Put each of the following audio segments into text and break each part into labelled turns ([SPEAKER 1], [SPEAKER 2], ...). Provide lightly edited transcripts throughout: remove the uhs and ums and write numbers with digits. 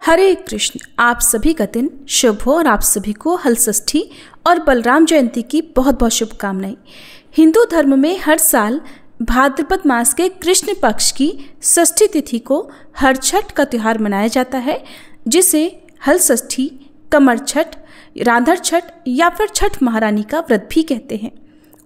[SPEAKER 1] हरे कृष्ण। आप सभी का दिन शुभ हो और आप सभी को हल षष्ठी और बलराम जयंती की बहुत बहुत शुभकामनाएं। हिंदू धर्म में हर साल भाद्रपद मास के कृष्ण पक्ष की षष्ठी तिथि को हर छठ का त्यौहार मनाया जाता है, जिसे हल षष्ठी, कमर छठ, राधर छठ या फिर छठ महारानी का व्रत भी कहते हैं।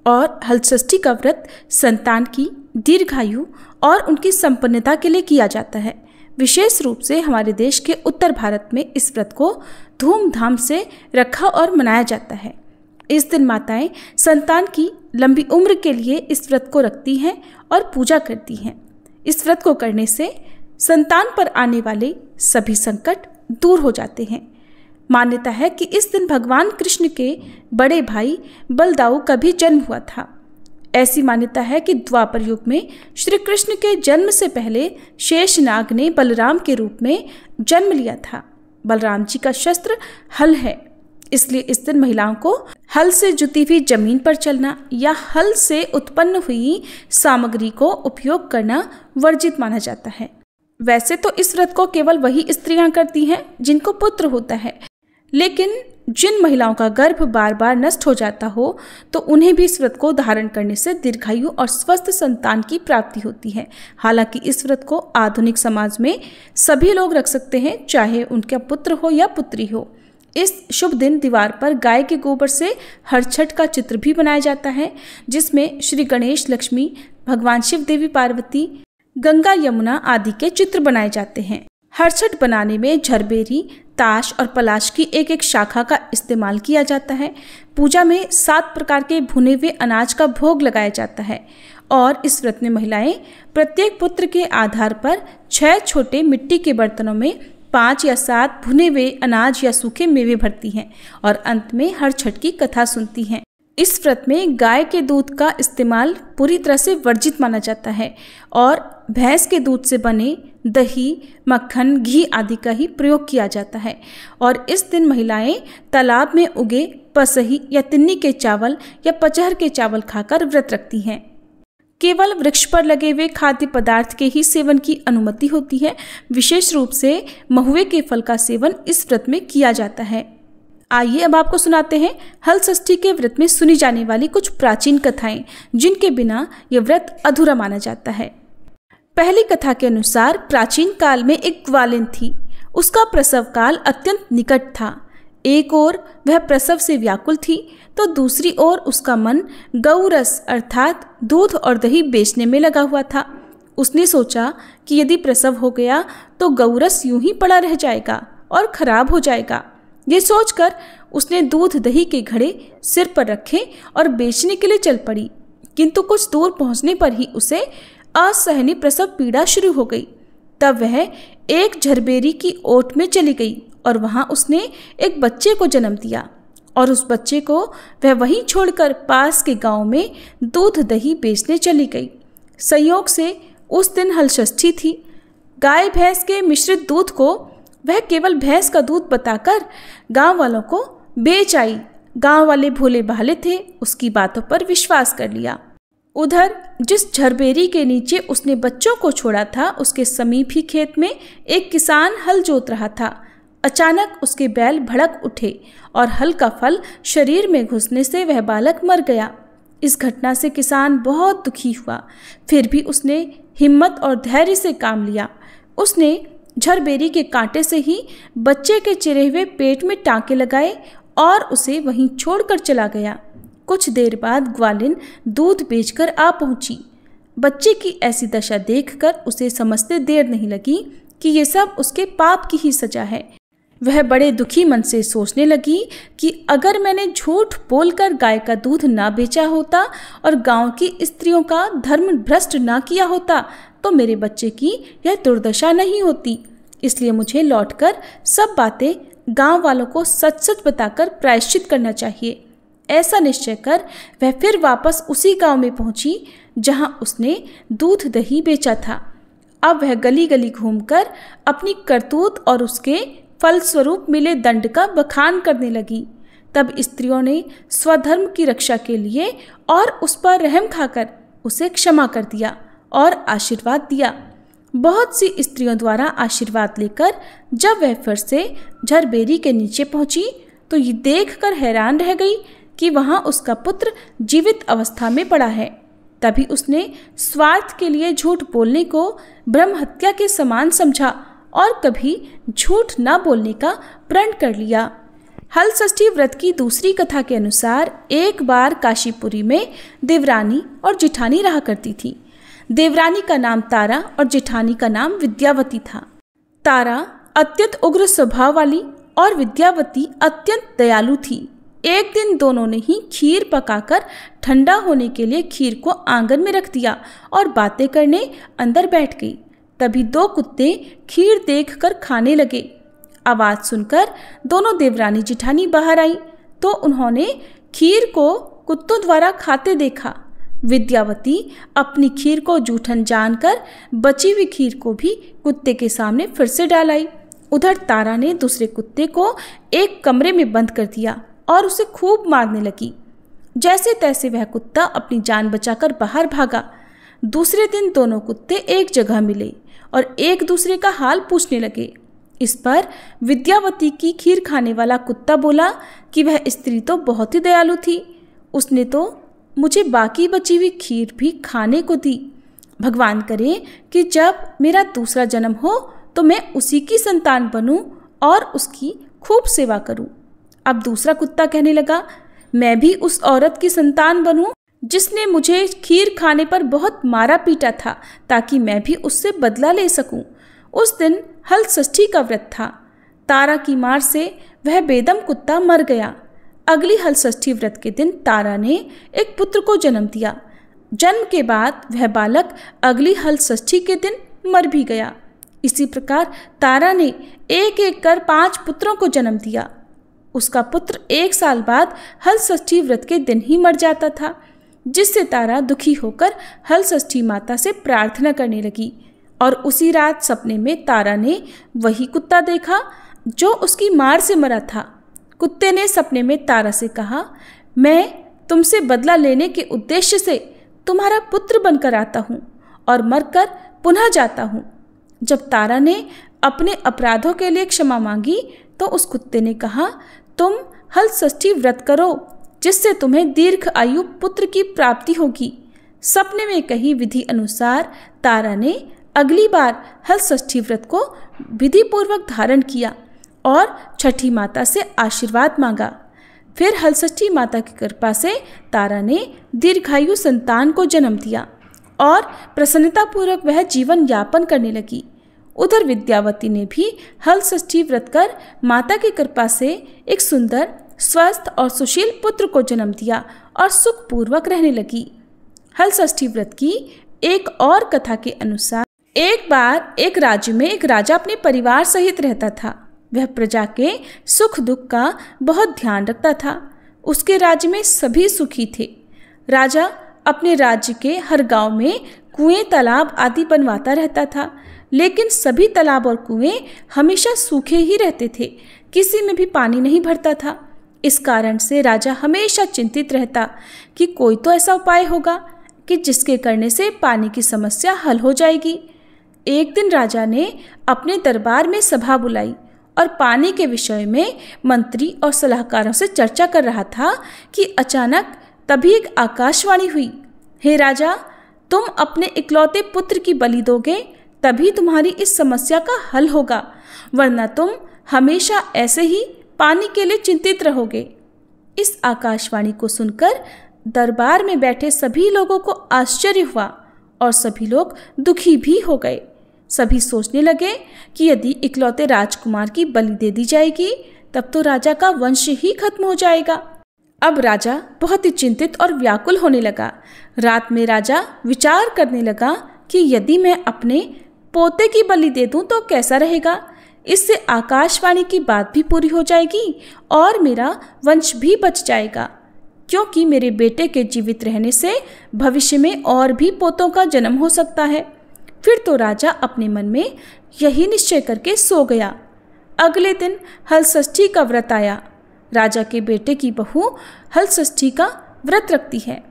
[SPEAKER 1] और हल षष्ठी का व्रत संतान की दीर्घायु और उनकी संपन्नता के लिए किया जाता है। विशेष रूप से हमारे देश के उत्तर भारत में इस व्रत को धूमधाम से रखा और मनाया जाता है। इस दिन माताएं संतान की लंबी उम्र के लिए इस व्रत को रखती हैं और पूजा करती हैं। इस व्रत को करने से संतान पर आने वाले सभी संकट दूर हो जाते हैं। मान्यता है कि इस दिन भगवान कृष्ण के बड़े भाई बलदाऊ का भी जन्म हुआ था। ऐसी मान्यता है कि द्वापर युग में श्री कृष्ण के जन्म से पहले शेषनाग ने बलराम के रूप में जन्म लिया था। बलराम जी का शस्त्र हल है, इसलिए इस दिन महिलाओं को हल से जुती हुई जमीन पर चलना या हल से उत्पन्न हुई सामग्री को उपयोग करना वर्जित माना जाता है। वैसे तो इस व्रत को केवल वही स्त्रियां करती हैं जिनको पुत्र होता है, लेकिन जिन महिलाओं का गर्भ बार बार नष्ट हो जाता हो तो उन्हें भी इस व्रत को धारण करने से दीर्घायु और स्वस्थ संतान की प्राप्ति होती है। हालांकि इस व्रत को आधुनिक समाज में सभी लोग रख सकते हैं, चाहे उनका पुत्र हो या पुत्री हो। इस शुभ दिन दीवार पर गाय के गोबर से हर छठ का चित्र भी बनाया जाता है, जिसमें श्री गणेश, लक्ष्मी, भगवान शिव, देवी पार्वती, गंगा, यमुना आदि के चित्र बनाए जाते हैं। हर छठ बनाने में झरबेरी, ताश और पलाश की एक एक शाखा का इस्तेमाल किया जाता है। पूजा में 7 प्रकार के भुने हुए अनाज का भोग लगाया जाता है और इस व्रत में महिलाएं प्रत्येक पुत्र के आधार पर 6 छोटे मिट्टी के बर्तनों में 5 या 7 भुने हुए अनाज या सूखे मेवे भरती हैं और अंत में हर छठ की कथा सुनती हैं। इस व्रत में गाय के दूध का इस्तेमाल पूरी तरह से वर्जित माना जाता है और भैंस के दूध से बने दही, मक्खन, घी आदि का ही प्रयोग किया जाता है। और इस दिन महिलाएं तालाब में उगे पसही या तिन्नी के चावल या पचहर के चावल खाकर व्रत रखती हैं। केवल वृक्ष पर लगे हुए खाद्य पदार्थ के ही सेवन की अनुमति होती है। विशेष रूप से महुए के फल का सेवन इस व्रत में किया जाता है। आइए अब आपको सुनाते हैं हल षष्ठी के व्रत में सुनी जाने वाली कुछ प्राचीन कथाएं, जिनके बिना यह व्रत अधूरा माना जाता है। पहली कथा के अनुसार प्राचीन काल में एक ग्वालिन थी। उसका प्रसव काल अत्यंत निकट था। एक ओर वह प्रसव से व्याकुल थी तो दूसरी ओर उसका मन गौरस अर्थात दूध और दही बेचने में लगा हुआ था। उसने सोचा कि यदि प्रसव हो गया तो गौरस यूं ही पड़ा रह जाएगा और खराब हो जाएगा। ये सोचकर उसने दूध दही के घड़े सिर पर रखे और बेचने के लिए चल पड़ी, किंतु कुछ दूर पहुंचने पर ही उसे असहनीय प्रसव पीड़ा शुरू हो गई। तब वह एक झरबेरी की ओट में चली गई और वहां उसने एक बच्चे को जन्म दिया और उस बच्चे को वह वहीं छोड़कर पास के गांव में दूध दही बेचने चली गई। संयोग से उस दिन हल षष्ठी थी। गाय भैंस के मिश्रित दूध को वह केवल भैंस का दूध बताकर गांव वालों को बेच आई। गांव वाले भोले भाले थे, उसकी बातों पर विश्वास कर लिया। उधर जिस झरबेरी के नीचे उसने बच्चों को छोड़ा था, उसके समीप ही खेत में एक किसान हल जोत रहा था। अचानक उसके बैल भड़क उठे और हल का फल शरीर में घुसने से वह बालक मर गया। इस घटना से किसान बहुत दुखी हुआ, फिर भी उसने हिम्मत और धैर्य से काम लिया। उसने झरबेरी के कांटे से ही बच्चे के चिरे हुए पेट में टांके लगाए और उसे वहीं छोड़कर चला गया। कुछ देर बाद ग्वालिन दूध बेचकर आ पहुंची। बच्चे की ऐसी दशा देखकर उसे समझते देर नहीं लगी कि ये सब उसके पाप की ही सजा है। वह बड़े दुखी मन से सोचने लगी कि अगर मैंने झूठ बोलकर गाय का दूध ना बेचा होता और गांव की स्त्रियों का धर्म भ्रष्ट ना किया होता तो मेरे बच्चे की यह दुर्दशा नहीं होती। इसलिए मुझे लौटकर सब बातें गांव वालों को सच सच बताकर प्रायश्चित करना चाहिए। ऐसा निश्चय कर वह फिर वापस उसी गांव में पहुंची जहां उसने दूध दही बेचा था। अब वह गली गली घूमकर अपनी करतूत और उसके फलस्वरूप मिले दंड का बखान करने लगी। तब स्त्रियों ने स्वधर्म की रक्षा के लिए और उस पर रहम खाकर उसे क्षमा कर दिया और आशीर्वाद दिया। बहुत सी स्त्रियों द्वारा आशीर्वाद लेकर जब वह फिर से झरबेरी के नीचे पहुंची तो ये देखकर हैरान रह गई कि वहां उसका पुत्र जीवित अवस्था में पड़ा है। तभी उसने स्वार्थ के लिए झूठ बोलने को ब्रह्म हत्या के समान समझा और कभी झूठ न बोलने का प्रण कर लिया। हलषष्ठी व्रत की दूसरी कथा के अनुसार एक बार काशीपुरी में देवरानी और जेठानी रहा करती थी। देवरानी का नाम तारा और जेठानी का नाम विद्यावती था। तारा अत्यंत उग्र स्वभाव वाली और विद्यावती अत्यंत दयालु थी। एक दिन दोनों ने ही खीर पकाकर ठंडा होने के लिए खीर को आंगन में रख दिया और बातें करने अंदर बैठ गई। तभी दो कुत्ते खीर देखकर खाने लगे। आवाज सुनकर दोनों देवरानी जेठानी बाहर आई तो उन्होंने खीर को कुत्तों द्वारा खाते देखा। विद्यावती अपनी खीर को जूठन जानकर बची हुई खीर को भी कुत्ते के सामने फिर से डाल आई। उधर तारा ने दूसरे कुत्ते को एक कमरे में बंद कर दिया और उसे खूब मारने लगी। जैसे तैसे वह कुत्ता अपनी जान बचाकर बाहर भागा। दूसरे दिन दोनों कुत्ते एक जगह मिले और एक दूसरे का हाल पूछने लगे। इस पर विद्यावती की खीर खाने वाला कुत्ता बोला कि वह स्त्री तो बहुत ही दयालु थी, उसने तो मुझे बाकी बची हुई खीर भी खाने को दी। भगवान करे कि जब मेरा दूसरा जन्म हो तो मैं उसी की संतान बनूं और उसकी खूब सेवा करूं। अब दूसरा कुत्ता कहने लगा, मैं भी उस औरत की संतान बनूं जिसने मुझे खीर खाने पर बहुत मारा पीटा था, ताकि मैं भी उससे बदला ले सकूं। उस दिन हलषष्ठी का व्रत था। तारा की मार से वह बेदम कुत्ता मर गया। अगली हलषष्ठी व्रत के दिन तारा ने एक पुत्र को जन्म दिया। जन्म के बाद वह बालक अगली हलषष्ठी के दिन मर भी गया। इसी प्रकार तारा ने एक एक कर 5 पुत्रों को जन्म दिया। उसका पुत्र 1 साल बाद हलषष्ठी व्रत के दिन ही मर जाता था, जिससे तारा दुखी होकर हलषष्ठी माता से प्रार्थना करने लगी। और उसी रात सपने में तारा ने वही कुत्ता देखा जो उसकी मार से मरा था। कुत्ते ने सपने में तारा से कहा, मैं तुमसे बदला लेने के उद्देश्य से तुम्हारा पुत्र बनकर आता हूँ और मरकर पुनः जाता हूँ। जब तारा ने अपने अपराधों के लिए क्षमा मांगी तो उस कुत्ते ने कहा, तुम हलषष्ठी व्रत करो जिससे तुम्हें दीर्घ आयु पुत्र की प्राप्ति होगी। सपने में कही विधि अनुसार तारा ने अगली बार हलषष्ठी व्रत को विधि पूर्वक धारण किया और छठी माता से आशीर्वाद मांगा। फिर हलषष्ठी माता की कृपा से तारा ने दीर्घायु संतान को जन्म दिया और प्रसन्नतापूर्वक वह जीवन यापन करने लगी। उधर विद्यावती ने भी हलषष्ठी व्रत कर माता की कृपा से एक सुंदर, स्वस्थ और सुशील पुत्र को जन्म दिया और सुखपूर्वक रहने लगी। हलषष्ठी व्रत की एक और कथा के अनुसार एक बार एक राज्य में एक राजा अपने परिवार सहित रहता था। वह प्रजा के सुख दुख का बहुत ध्यान रखता था। उसके राज्य में सभी सुखी थे। राजा अपने राज्य के हर गांव में कुएं, तालाब आदि बनवाता रहता था, लेकिन सभी तालाब और कुएं हमेशा सूखे ही रहते थे, किसी में भी पानी नहीं भरता था। इस कारण से राजा हमेशा चिंतित रहता कि कोई तो ऐसा उपाय होगा कि जिसके करने से पानी की समस्या हल हो जाएगी। एक दिन राजा ने अपने दरबार में सभा बुलाई और पानी के विषय में मंत्री और सलाहकारों से चर्चा कर रहा था कि अचानक तभी एक आकाशवाणी हुई, हे राजा, तुम अपने इकलौते पुत्र की बलि दोगे तभी तुम्हारी इस समस्या का हल होगा, वरना तुम हमेशा ऐसे ही पानी के लिए चिंतित रहोगे। इस आकाशवाणी को सुनकर दरबार में बैठे सभी लोगों को आश्चर्य हुआ और सभी लोग दुखी भी हो गए। सभी सोचने लगे कि यदि इकलौते राजकुमार की बलि दे दी जाएगी तब तो राजा का वंश ही खत्म हो जाएगा। अब राजा बहुत ही चिंतित और व्याकुल होने लगा। रात में राजा विचार करने लगा कि यदि मैं अपने पोते की बलि दे दूं तो कैसा रहेगा। इससे आकाशवाणी की बात भी पूरी हो जाएगी और मेरा वंश भी बच जाएगा, क्योंकि मेरे बेटे के जीवित रहने से भविष्य में और भी पोतों का जन्म हो सकता है। फिर तो राजा अपने मन में यही निश्चय करके सो गया। अगले दिन हलषष्ठी का व्रत आया। राजा के बेटे की बहू हलषष्ठी का व्रत रखती है।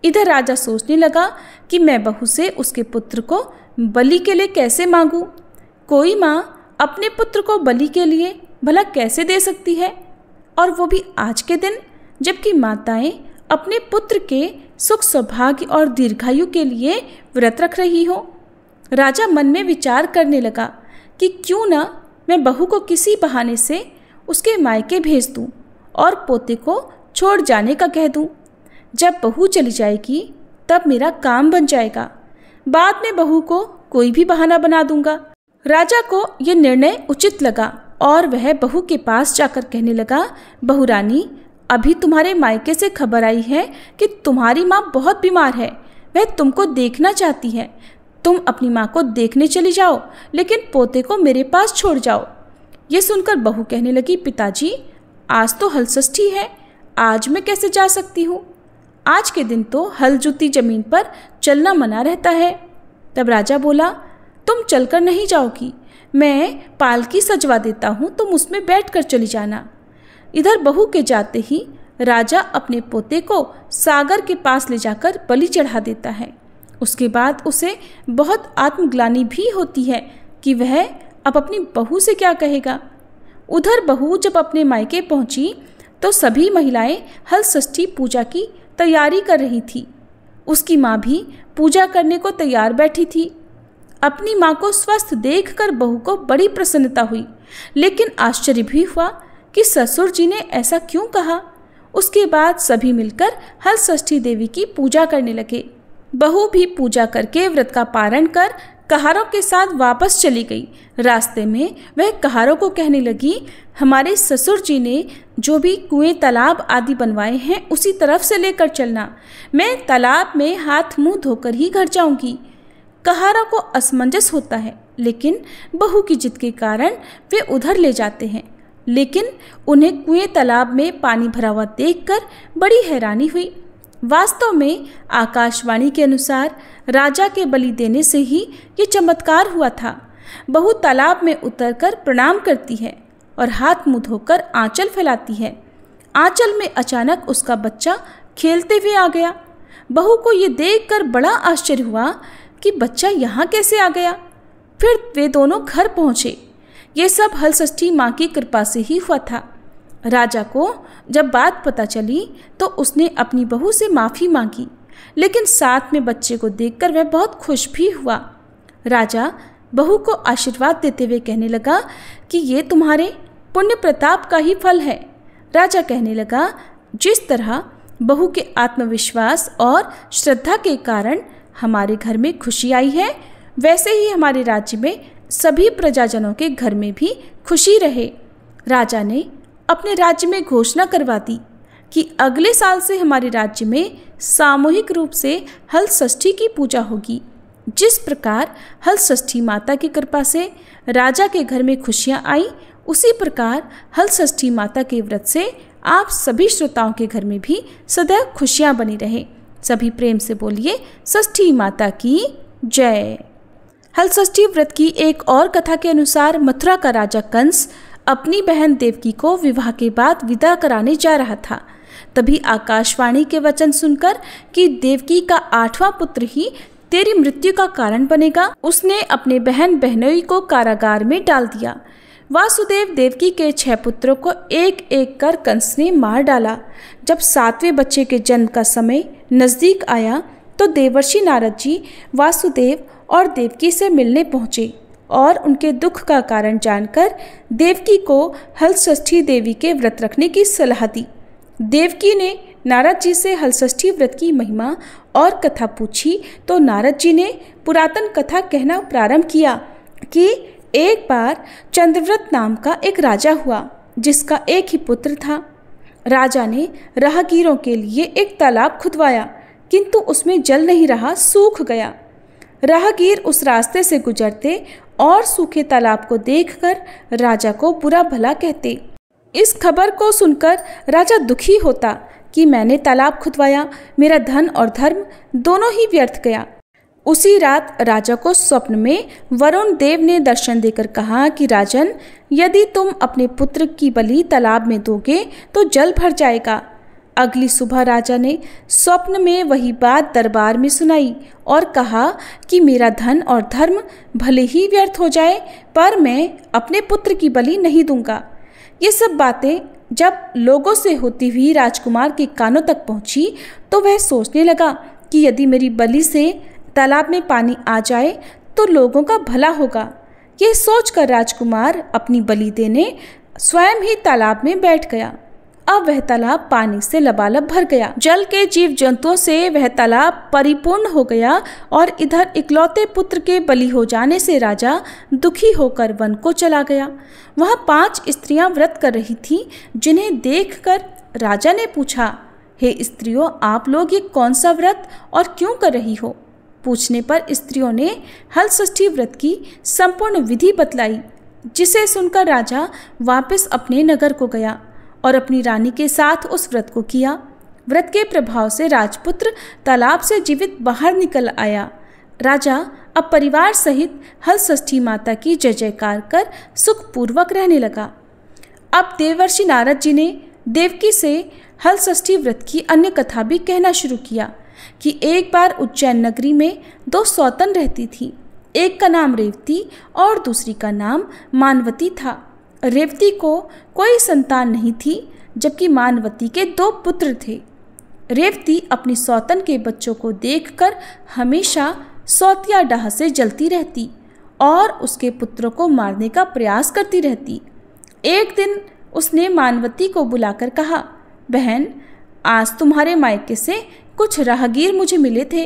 [SPEAKER 1] इधर राजा सोचने लगा कि मैं बहू से उसके पुत्र को बलि के लिए कैसे मांगूं? कोई माँ अपने पुत्र को बलि के लिए भला कैसे दे सकती है, और वो भी आज के दिन जबकि माताएं अपने पुत्र के सुख सौभाग्य और दीर्घायु के लिए व्रत रख रही हो। राजा मन में विचार करने लगा कि क्यों ना मैं बहू को किसी बहाने से उसके मायके भेज दूं और पोते को छोड़ जाने का कह दूं। जब बहू चली जाएगी तब मेरा काम बन जाएगा, बाद में बहू को कोई भी बहाना बना दूंगा। राजा को यह निर्णय उचित लगा और वह बहू के पास जाकर कहने लगा, बहू रानी, अभी तुम्हारे मायके से खबर आई है कि तुम्हारी माँ बहुत बीमार है, वह तुमको देखना चाहती है। तुम अपनी माँ को देखने चली जाओ, लेकिन पोते को मेरे पास छोड़ जाओ। ये सुनकर बहू कहने लगी, पिताजी, आज तो हल षष्ठी है, आज मैं कैसे जा सकती हूँ? आज के दिन तो हल जुती जमीन पर चलना मना रहता है। तब राजा बोला, तुम चलकर नहीं जाओगी, मैं पालकी सजवा देता हूँ, तुम उसमें बैठकर चली जाना। इधर बहू के जाते ही राजा अपने पोते को सागर के पास ले जाकर बलि चढ़ा देता है। उसके बाद उसे बहुत आत्मग्लानि भी होती है कि वह अब अपनी बहू से क्या कहेगा। उधर बहू जब अपने मायके पहुंची तो सभी महिलाएं हल षष्ठी पूजा की तैयारी कर रही थी। उसकी माँ भी पूजा करने को तैयार बैठी थी। अपनी माँ को स्वस्थ देखकर बहू को बड़ी प्रसन्नता हुई, लेकिन आश्चर्य भी हुआ कि ससुर जी ने ऐसा क्यों कहा। उसके बाद सभी मिलकर हल षष्ठी देवी की पूजा करने लगे। बहू भी पूजा करके व्रत का पारण कर कहारों के साथ वापस चली गई। रास्ते में वह कहारों को कहने लगी, हमारे ससुर जी ने जो भी कुएं तालाब आदि बनवाए हैं उसी तरफ से लेकर चलना, मैं तालाब में हाथ मुंह धोकर ही घर जाऊंगी। कहारों को असमंजस होता है, लेकिन बहू की जिद के कारण वे उधर ले जाते हैं। लेकिन उन्हें कुएं तालाब में पानी भरा हुआ देखकर बड़ी हैरानी हुई। वास्तव में आकाशवाणी के अनुसार राजा के बलि देने से ही ये चमत्कार हुआ था। बहू तालाब में उतरकर प्रणाम करती है और हाथ मुंह धोकर आंचल फैलाती है। आंचल में अचानक उसका बच्चा खेलते हुए आ गया। बहू को ये देखकर बड़ा आश्चर्य हुआ कि बच्चा यहाँ कैसे आ गया। फिर वे दोनों घर पहुँचे। ये सब हल षष्ठी माँ की कृपा से ही हुआ था। राजा को जब बात पता चली तो उसने अपनी बहू से माफ़ी मांगी, लेकिन साथ में बच्चे को देखकर वह बहुत खुश भी हुआ। राजा बहू को आशीर्वाद देते हुए कहने लगा कि ये तुम्हारे पुण्य प्रताप का ही फल है। राजा कहने लगा, जिस तरह बहू के आत्मविश्वास और श्रद्धा के कारण हमारे घर में खुशी आई है, वैसे ही हमारे राज्य में सभी प्रजाजनों के घर में भी खुशी रहे। राजा ने अपने राज्य में घोषणा करवा दी कि अगले साल से हमारे राज्य में सामूहिक रूप से हल षष्ठी की पूजा होगी। जिस प्रकार हल षष्ठी माता की कृपा से राजा के घर में खुशियां आई, उसी प्रकार हल षष्ठी माता के व्रत से आप सभी श्रोताओं के घर में भी सदैव खुशियां बनी रहे। सभी प्रेम से बोलिए, षष्ठी माता की जय। हल षष्ठी व्रत की एक और कथा के अनुसार मथुरा का राजा कंस अपनी बहन देवकी को विवाह के बाद विदा कराने जा रहा था। तभी आकाशवाणी के वचन सुनकर कि देवकी का 8वां पुत्र ही तेरी मृत्यु का कारण बनेगा, उसने अपने बहन बहनोई को कारागार में डाल दिया। वासुदेव देवकी के 6 पुत्रों को एक एक कर कंस ने मार डाला। जब 7वें बच्चे के जन्म का समय नजदीक आया तो देवर्षि नारद जी वासुदेव और देवकी से मिलने पहुँचे और उनके दुख का कारण जानकर देवकी को हल षष्ठी देवी के व्रत रखने की सलाह दी। देवकी ने नारद जी से हल षष्ठी व्रत की महिमा और कथा पूछी तो नारद जी ने पुरातन कथा कहना प्रारंभ किया कि एक बार चंद्रव्रत नाम का एक राजा हुआ, जिसका एक ही पुत्र था। राजा ने राहगीरों के लिए एक तालाब खुदवाया, किंतु उसमें जल नहीं रहा, सूख गया। राहगीर उस रास्ते से गुजरते और सूखे तालाब को देखकर राजा को बुरा भला कहते। इस खबर को सुनकर राजा दुखी होता कि मैंने तालाब खुदवाया, मेरा धन और धर्म दोनों ही व्यर्थ गया। उसी रात राजा को स्वप्न में वरुण देव ने दर्शन देकर कहा कि राजन, यदि तुम अपने पुत्र की बलि तालाब में दोगे तो जल भर जाएगा, अगली सुबह राजा ने स्वप्न में वही बात दरबार में सुनाई और कहा कि मेरा धन और धर्म भले ही व्यर्थ हो जाए, पर मैं अपने पुत्र की बलि नहीं दूंगा। ये सब बातें जब लोगों से होती हुई राजकुमार के कानों तक पहुंची तो वह सोचने लगा कि यदि मेरी बलि से तालाब में पानी आ जाए तो लोगों का भला होगा। ये सोचकर राजकुमार अपनी बलि देने स्वयं ही तालाब में बैठ गया। अब वह तालाब पानी से लबालब भर गया। जल के जीव जंतुओं से वह तालाब परिपूर्ण हो गया और इधर इकलौते पुत्र के बलि हो जाने से राजा दुखी होकर वन को चला गया। वहाँ 5 स्त्रियां व्रत कर रही थीं, जिन्हें देखकर राजा ने पूछा, हे स्त्रियों, आप लोग ये कौन सा व्रत और क्यों कर रही हो? पूछने पर स्त्रियों ने हलषष्ठी व्रत की संपूर्ण विधि बतलाई, जिसे सुनकर राजा वापस अपने नगर को गया और अपनी रानी के साथ उस व्रत को किया। व्रत के प्रभाव से राजपुत्र तालाब से जीवित बाहर निकल आया। राजा अब परिवार सहित हलषष्ठी माता की जय जयकार कर सुखपूर्वक रहने लगा। अब देवर्षि नारद जी ने देवकी से हलषष्ठी व्रत की अन्य कथा भी कहना शुरू किया कि एक बार उज्जैन नगरी में 2 सौतन रहती थी। एक का नाम रेवती और दूसरी का नाम मानवती था। रेवती को कोई संतान नहीं थी, जबकि मानवती के 2 पुत्र थे। रेवती अपनी सौतन के बच्चों को देखकर हमेशा सौतिया डाह से जलती रहती और उसके पुत्रों को मारने का प्रयास करती रहती। एक दिन उसने मानवती को बुलाकर कहा, बहन, आज तुम्हारे मायके से कुछ राहगीर मुझे मिले थे।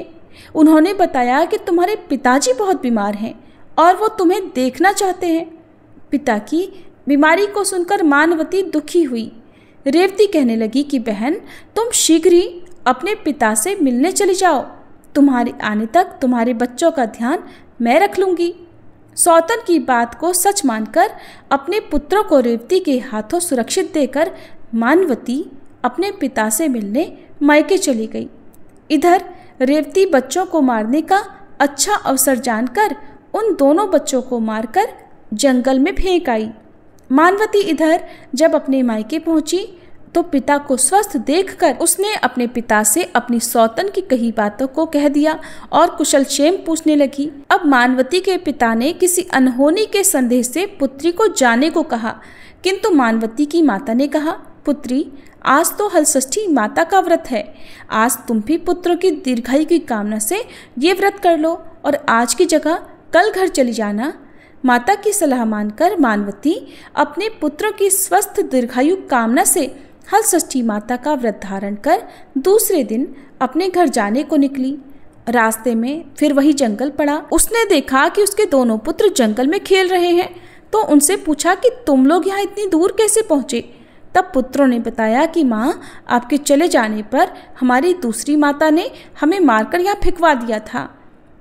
[SPEAKER 1] उन्होंने बताया कि तुम्हारे पिताजी बहुत बीमार हैं और वो तुम्हें देखना चाहते हैं। पिता की बीमारी को सुनकर मानवती दुखी हुई। रेवती कहने लगी कि बहन, तुम शीघ्र ही अपने पिता से मिलने चली जाओ। तुम्हारे आने तक तुम्हारे बच्चों का ध्यान मैं रख लूँगी। सौतन की बात को सच मानकर अपने पुत्रों को रेवती के हाथों सुरक्षित देकर मानवती अपने पिता से मिलने मायके चली गई। इधर रेवती बच्चों को मारने का अच्छा अवसर जानकर उन दोनों बच्चों को मारकर जंगल में फेंक आई। मानवती इधर जब अपने मायके पहुंची तो पिता को स्वस्थ देखकर उसने अपने पिता से अपनी सौतन की कही बातों को कह दिया और कुशलक्षेम पूछने लगी। अब मानवती के पिता ने किसी अनहोनी के संदेह से पुत्री को जाने को कहा, किंतु मानवती की माता ने कहा, पुत्री, आज तो हलषष्ठी माता का व्रत है। आज तुम भी पुत्रों की दीर्घायु की कामना से ये व्रत कर लो और आज की जगह कल घर चली जाना। माता की सलाह मानकर मानवती अपने पुत्रों की स्वस्थ दीर्घायु कामना से हलषष्ठी माता का व्रत धारण कर दूसरे दिन अपने घर जाने को निकली। रास्ते में फिर वही जंगल पड़ा। उसने देखा कि उसके दोनों पुत्र जंगल में खेल रहे हैं, तो उनसे पूछा कि तुम लोग यहाँ इतनी दूर कैसे पहुँचे? तब पुत्रों ने बताया कि माँ, आपके चले जाने पर हमारी दूसरी माता ने हमें मारकर यहाँ फेंकवा दिया था।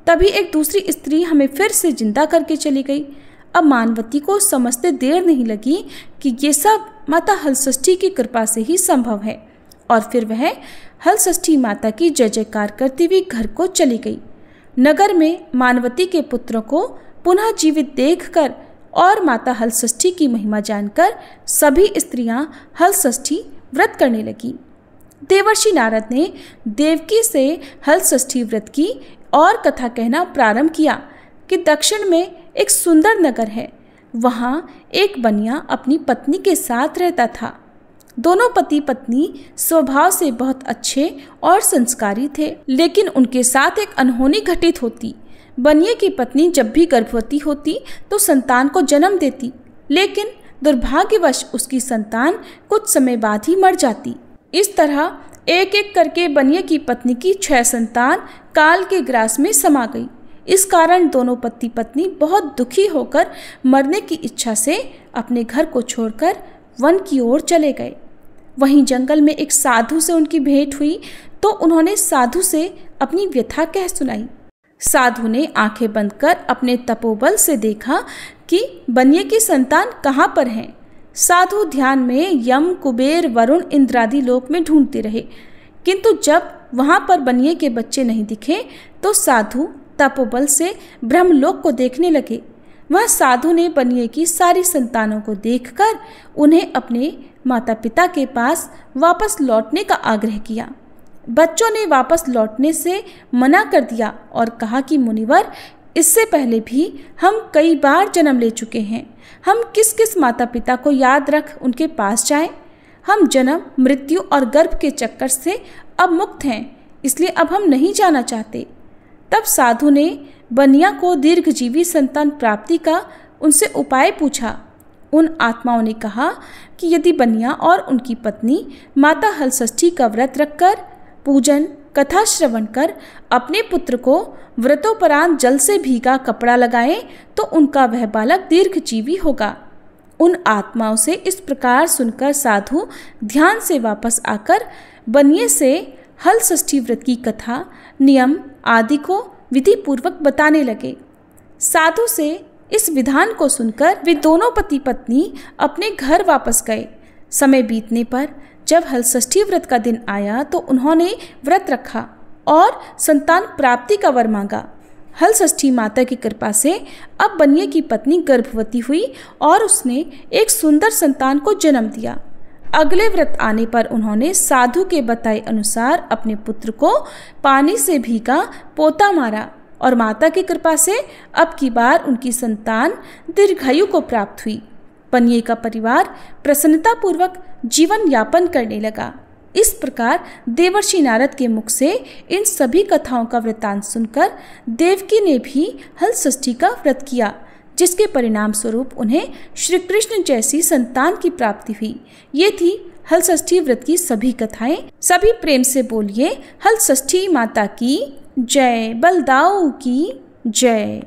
[SPEAKER 1] तभी एक दूसरी स्त्री हमें फिर से जिंदा करके चली गई। अब मानवती को समझते देर नहीं लगी कि ये सब माता हलषष्ठी की कृपा से ही संभव है, और फिर वह हलषष्ठी माता की जय जयकार करती हुई घर को चली गई। नगर में मानवती के पुत्रों को पुनः जीवित देखकर और माता हलषष्ठी की महिमा जानकर सभी स्त्रियां हलषष्ठी व्रत करने लगी। देवर्षि नारद ने देवकी से हलषष्ठी व्रत की और कथा कहना प्रारंभ किया कि दक्षिण में एक सुंदर नगर है। वहाँ एक बनिया अपनी पत्नी के साथ रहता था। दोनों पति पत्नी स्वभाव से बहुत अच्छे और संस्कारी थे, लेकिन उनके साथ एक अनहोनी घटित होती। बनिए की पत्नी जब भी गर्भवती होती तो संतान को जन्म देती, लेकिन दुर्भाग्यवश उसकी संतान कुछ समय बाद ही मर जाती। इस तरह एक एक करके बनिए की पत्नी की 6 संतान काल के ग्रास में समा गई। इस कारण दोनों पति पत्नी बहुत दुखी होकर मरने की इच्छा से अपने घर को छोड़कर वन की ओर चले गए। वहीं जंगल में एक साधु से उनकी भेंट हुई तो उन्होंने साधु से अपनी व्यथा कह सुनाई। साधु ने आंखें बंद कर अपने तपोबल से देखा कि बनिए की संतान कहाँ पर हैं। साधु ध्यान में यम, कुबेर, वरुण, इंद्रादि लोक में ढूंढते रहे, किंतु जब वहां पर बनिए के बच्चे नहीं दिखे तो साधु तपोबल से ब्रह्मलोक को देखने लगे। वह साधु ने बनिए की सारी संतानों को देखकर उन्हें अपने माता पिता के पास वापस लौटने का आग्रह किया। बच्चों ने वापस लौटने से मना कर दिया और कहा कि मुनिवर, इससे पहले भी हम कई बार जन्म ले चुके हैं। हम किस किस माता पिता को याद रख उनके पास जाएं? हम जन्म, मृत्यु और गर्भ के चक्कर से अब मुक्त हैं, इसलिए अब हम नहीं जाना चाहते। तब साधु ने बनिया को दीर्घजीवी संतान प्राप्ति का उनसे उपाय पूछा। उन आत्माओं ने कहा कि यदि बनिया और उनकी पत्नी माता हलषष्ठी का व्रत रखकर पूजन, कथा श्रवण कर अपने पुत्र को व्रतोपरांत जल से भीगा कपड़ा लगाएं तो उनका वह बालक दीर्घजीवी होगा। उन आत्माओं से इस प्रकार सुनकर साधु ध्यान से वापस आकर बनिए से हलषष्ठी व्रत की कथा, नियम आदि को विधि पूर्वक बताने लगे। साधु से इस विधान को सुनकर वे दोनों पति पत्नी अपने घर वापस गए। समय बीतने पर जब हलषष्ठी व्रत का दिन आया तो उन्होंने व्रत रखा और संतान प्राप्ति का वर मांगा। हलषष्ठी माता की कृपा से अब बनिए की पत्नी गर्भवती हुई और उसने एक सुंदर संतान को जन्म दिया। अगले व्रत आने पर उन्होंने साधु के बताए अनुसार अपने पुत्र को पानी से भीगा पोता मारा और माता की कृपा से अब की बार उनकी संतान दीर्घायु को प्राप्त हुई। बनिए का परिवार प्रसन्नतापूर्वक जीवन यापन करने लगा। इस प्रकार देवर्षि नारद के मुख से इन सभी कथाओं का वृत्तांत सुनकर देवकी ने भी हलषष्ठी का व्रत किया, जिसके परिणाम स्वरूप उन्हें श्री कृष्ण जैसी संतान की प्राप्ति हुई। ये थी हलषष्ठी व्रत की सभी कथाएं। सभी प्रेम से बोलिए हलषष्ठी माता की जय, बलदाऊ की जय।